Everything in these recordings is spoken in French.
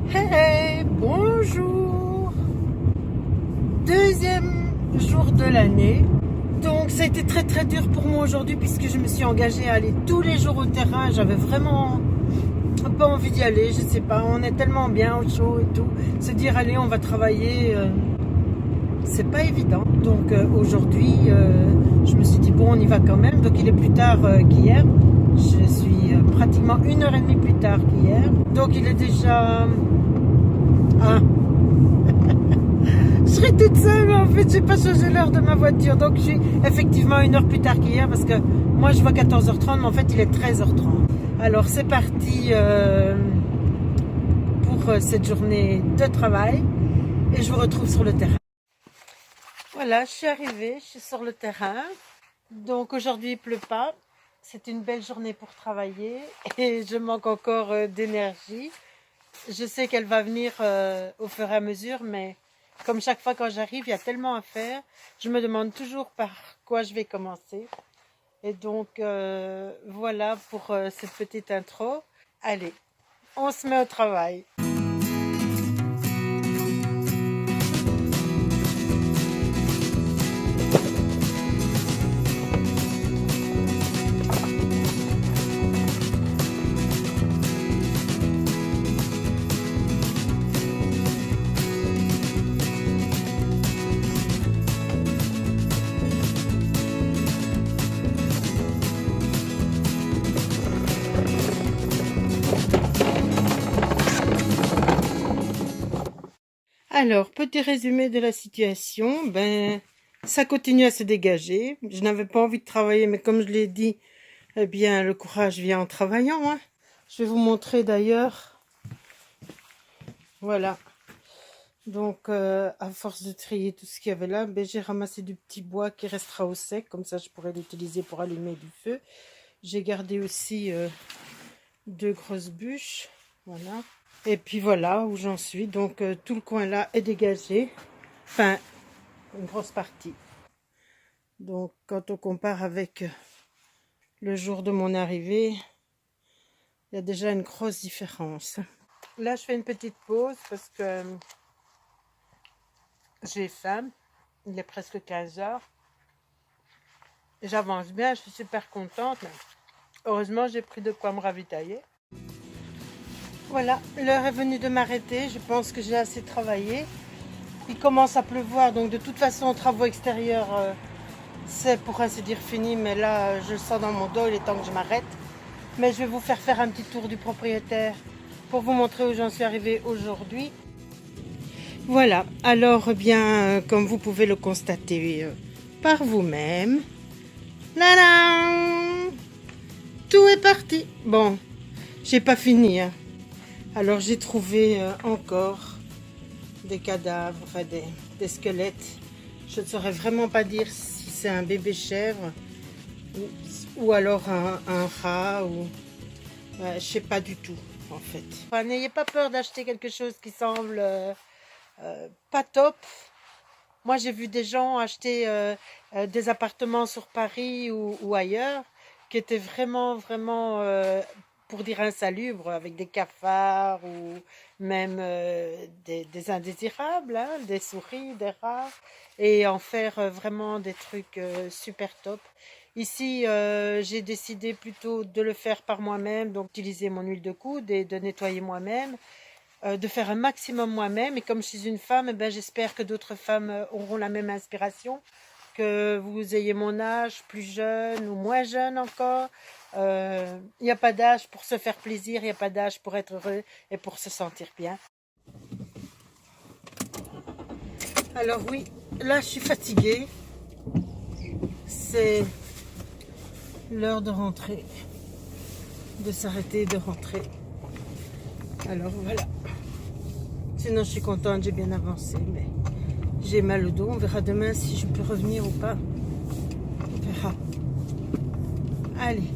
Hey, bonjour. Deuxième jour de l'année. Donc ça a été très très dur pour moi aujourd'hui puisque je me suis engagée à aller tous les jours au terrain. J'avais vraiment pas envie d'y aller, je sais pas. On est tellement bien au chaud et tout. Se dire allez on va travailler, c'est pas évident. Donc aujourd'hui je me suis dit bon on y va quand même. Donc il est plus tard qu'hier. Je suis pratiquement 1h30 plus tard qu'hier. Donc il est déjà... Ah. Je serai toute seule, mais en fait j'ai pas changé l'heure de ma voiture. Donc je suis effectivement 1 heure plus tard qu'hier parce que moi je vois 14h30 mais en fait il est 13h30. Alors c'est parti pour cette journée de travail et je vous retrouve sur le terrain. Voilà, je suis arrivée, je suis sur le terrain. Donc aujourd'hui il pleut pas. C'est une belle journée pour travailler et je manque encore d'énergie. Je sais qu'elle va venir au fur et à mesure, mais comme chaque fois quand j'arrive, il y a tellement à faire. Je me demande toujours par quoi je vais commencer. Et donc, voilà pour cette petite intro. Allez, on se met au travail. Alors, petit résumé de la situation, ça continue à se dégager. Je n'avais pas envie de travailler, mais comme je l'ai dit, eh bien, le courage vient en travaillant, hein. Je vais vous montrer d'ailleurs. Voilà. Donc, à force de trier tout ce qu'il y avait là, j'ai ramassé du petit bois qui restera au sec. Comme ça, je pourrais l'utiliser pour allumer du feu. J'ai gardé aussi 2 grosses bûches. Voilà. Et puis voilà où j'en suis. Donc tout le coin là est dégagé. Enfin, une grosse partie. Donc quand on compare avec le jour de mon arrivée, il y a déjà une grosse différence. Là, je fais une petite pause parce que j'ai faim. Il est presque 15h. J'avance bien, je suis super contente. Heureusement, j'ai pris de quoi me ravitailler. Voilà, l'heure est venue de m'arrêter. Je pense que j'ai assez travaillé. Il commence à pleuvoir, donc de toute façon, travaux extérieurs, c'est pour ainsi dire fini. Mais là, je le sens dans mon dos, il est temps que je m'arrête. Mais je vais vous faire un petit tour du propriétaire pour vous montrer où j'en suis arrivée aujourd'hui. Voilà, alors bien, comme vous pouvez le constater par vous-même, tout est parti. Bon, j'ai pas fini, hein. Alors j'ai trouvé encore des cadavres, enfin des squelettes. Je ne saurais vraiment pas dire si c'est un bébé chèvre ou alors un rat ou je sais pas du tout en fait. Enfin, n'ayez pas peur d'acheter quelque chose qui semble pas top. Moi j'ai vu des gens acheter des appartements sur Paris ou ailleurs qui étaient vraiment pour dire insalubre, avec des cafards ou même des indésirables, hein, des souris, des rats, et en faire vraiment des trucs super top. Ici, j'ai décidé plutôt de le faire par moi-même, donc d'utiliser mon huile de coude et de nettoyer moi-même, de faire un maximum moi-même. Et comme je suis une femme, j'espère que d'autres femmes auront la même inspiration, que vous ayez mon âge, plus jeune ou moins jeune encore. Il n'y a pas d'âge pour se faire plaisir, il n'y a pas d'âge pour être heureux et pour se sentir bien. Alors oui, là je suis fatiguée. C'est l'heure de rentrer, de s'arrêter et de rentrer. Alors voilà. Sinon je suis contente, j'ai bien avancé, mais j'ai mal au dos. On verra demain si je peux revenir ou pas. On verra. Allez.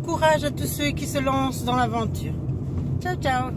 Courage à tous ceux qui se lancent dans l'aventure. Ciao, ciao!